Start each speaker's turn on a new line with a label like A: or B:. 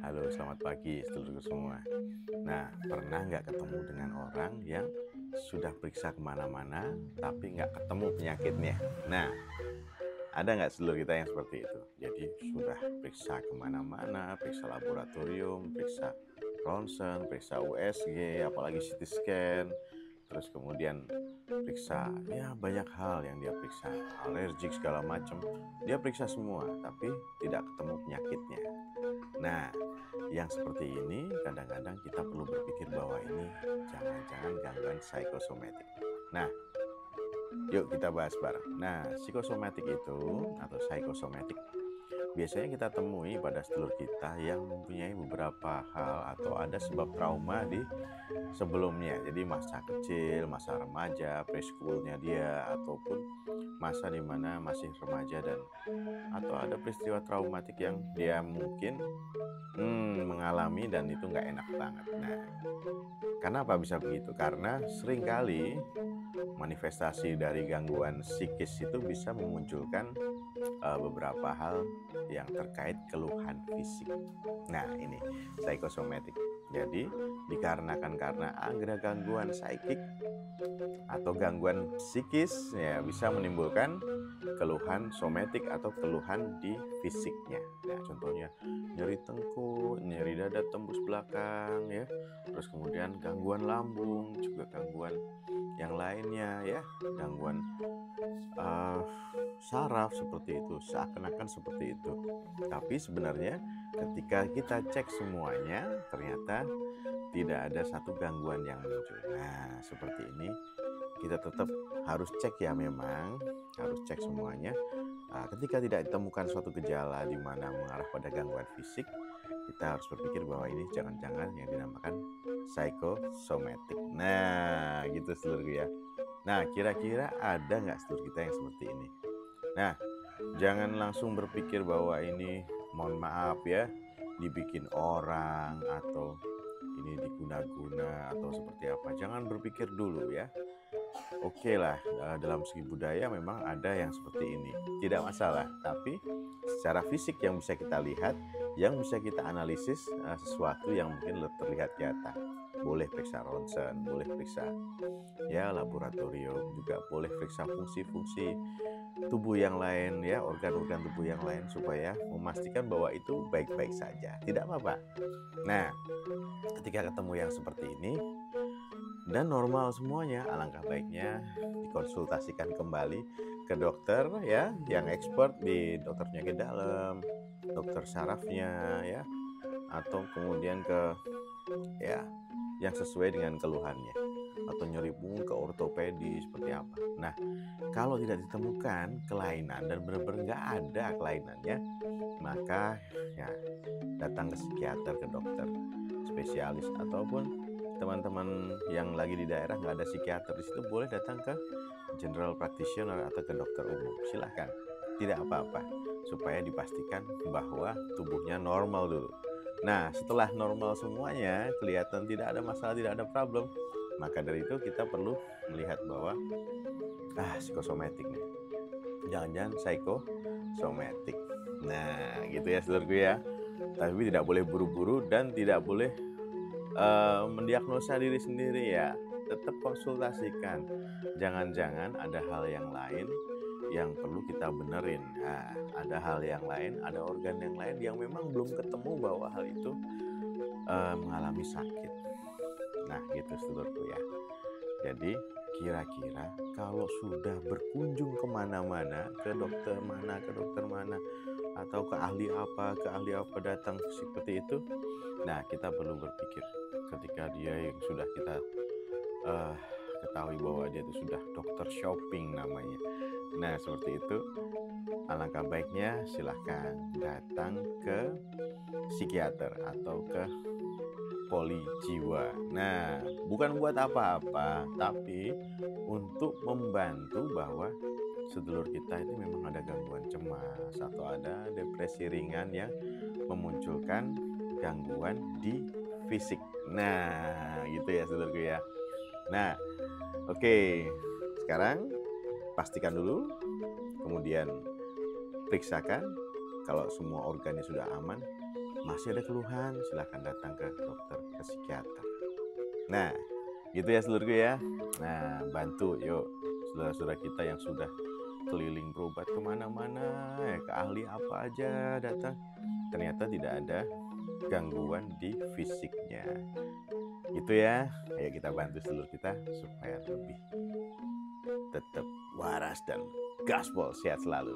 A: Halo, selamat pagi sedulurku semua. Nah, pernah nggak ketemu dengan orang yang sudah periksa kemana-mana, tapi nggak ketemu penyakitnya? Nah, ada nggak sedulur kita yang seperti itu? Jadi sudah periksa kemana-mana, periksa laboratorium, periksa ronsen, periksa USG, apalagi CT scan, terus kemudian periksa ya banyak hal yang dia periksa, alergik segala macam. Dia periksa semua, tapi tidak ketemu penyakitnya. Nah, yang seperti ini kadang-kadang kita perlu berpikir bahwa ini jangan-jangan gangguan psikosomatik. Nah, yuk kita bahas bareng. Nah, psikosomatik itu atau psikosomatik biasanya kita temui pada sedulur kita yang mempunyai beberapa hal atau ada sebab trauma di sebelumnya. Jadi masa kecil, masa remaja, preschoolnya dia, ataupun masa dimana masih remaja dan atau ada peristiwa traumatik yang dia mungkin mengalami dan itu nggak enak banget. Nah, kenapa bisa begitu? Karena seringkali manifestasi dari gangguan psikis itu bisa memunculkan beberapa hal yang terkait keluhan fisik. Nah, ini psikosomatik. Jadi, dikarenakan karena ada gangguan psikik atau gangguan psikis ya bisa menimbulkan keluhan somatik atau keluhan di fisiknya. Nah, contohnya nyeri tengkuk, nyeri dada tembus belakang ya. Terus kemudian gangguan lambung, juga gangguan yang lainnya ya, gangguan uh, saraf seperti itu, seakan-akan seperti itu. Tapi sebenarnya ketika kita cek semuanya, ternyata tidak ada satu gangguan yang muncul. Nah, seperti ini kita tetap harus cek ya, memang harus cek semuanya. Ketika tidak ditemukan suatu gejala di mana mengarah pada gangguan fisik, kita harus berpikir bahwa ini jangan-jangan yang dinamakan psikosomatik. Nah, gitu seluruh ya. Nah, kira-kira ada nggak seluruh kita yang seperti ini? Nah, jangan langsung berpikir bahwa ini, mohon maaf ya, dibikin orang atau ini diguna-guna atau seperti apa. Jangan berpikir dulu ya. Oke lah, dalam segi budaya memang ada yang seperti ini. Tidak masalah, tapi secara fisik yang bisa kita lihat, yang bisa kita analisis sesuatu yang mungkin terlihat nyata. Boleh periksa ronsen, boleh periksa ya laboratorium, juga boleh periksa fungsi-fungsi tubuh yang lain ya, organ-organ tubuh yang lain supaya memastikan bahwa itu baik-baik saja. Tidak apa-apa. Nah, ketika ketemu yang seperti ini dan normal semuanya, alangkah baiknya dikonsultasikan kembali ke dokter ya, yang expert di dokter penyakit dalam, dokter sarafnya ya, atau kemudian ke ya yang sesuai dengan keluhannya, atau nyeri punggung ke ortopedi seperti apa. Nah, kalau tidak ditemukan kelainan dan benar-benar nggak ada kelainannya, maka ya datang ke psikiater, ke dokter spesialis, ataupun teman-teman yang lagi di daerah nggak ada psikiater di situ, boleh datang ke general practitioner atau ke dokter umum. Silahkan, tidak apa-apa, supaya dipastikan bahwa tubuhnya normal dulu. Nah, setelah normal semuanya, kelihatan tidak ada masalah, tidak ada problem, maka dari itu kita perlu melihat bahwa psikosomatik nih, jangan-jangan psikosomatik. Nah, gitu ya saudaraku ya. Tapi tidak boleh buru-buru dan tidak boleh mendiagnosa diri sendiri ya. Tetap konsultasikan. Jangan-jangan ada hal yang lain yang perlu kita benerin. Nah, ada hal yang lain, ada organ yang lain yang memang belum ketemu bahwa hal itu mengalami sakit. Nah, gitu saudaraku ya. Jadi kira-kira kalau sudah berkunjung kemana-mana, ke dokter mana, atau ke ahli apa datang seperti itu, nah kita perlu berpikir ketika dia yang sudah kita ketahui bahwa dia itu sudah dokter shopping namanya. Nah, seperti itu, alangkah baiknya silahkan datang ke psikiater atau ke poli jiwa. Nah, bukan buat apa-apa, tapi untuk membantu bahwa sedulur kita itu memang ada gangguan cemas atau ada depresi ringan yang memunculkan gangguan di fisik. Nah, gitu ya sedulurku ya. Nah, oke. Sekarang pastikan dulu, kemudian periksakan kalau semua organnya sudah aman, Masih ada keluhan, silahkan datang ke dokter, ke psikiater. Nah, gitu ya seluruhku ya. Nah, bantu yuk saudara-saudara kita yang sudah keliling berobat kemana-mana, ya ke ahli apa aja datang, ternyata tidak ada gangguan di fisiknya. Gitu ya. Ayo kita bantu seluruh kita supaya lebih tetap waras dan gaspol, sehat selalu.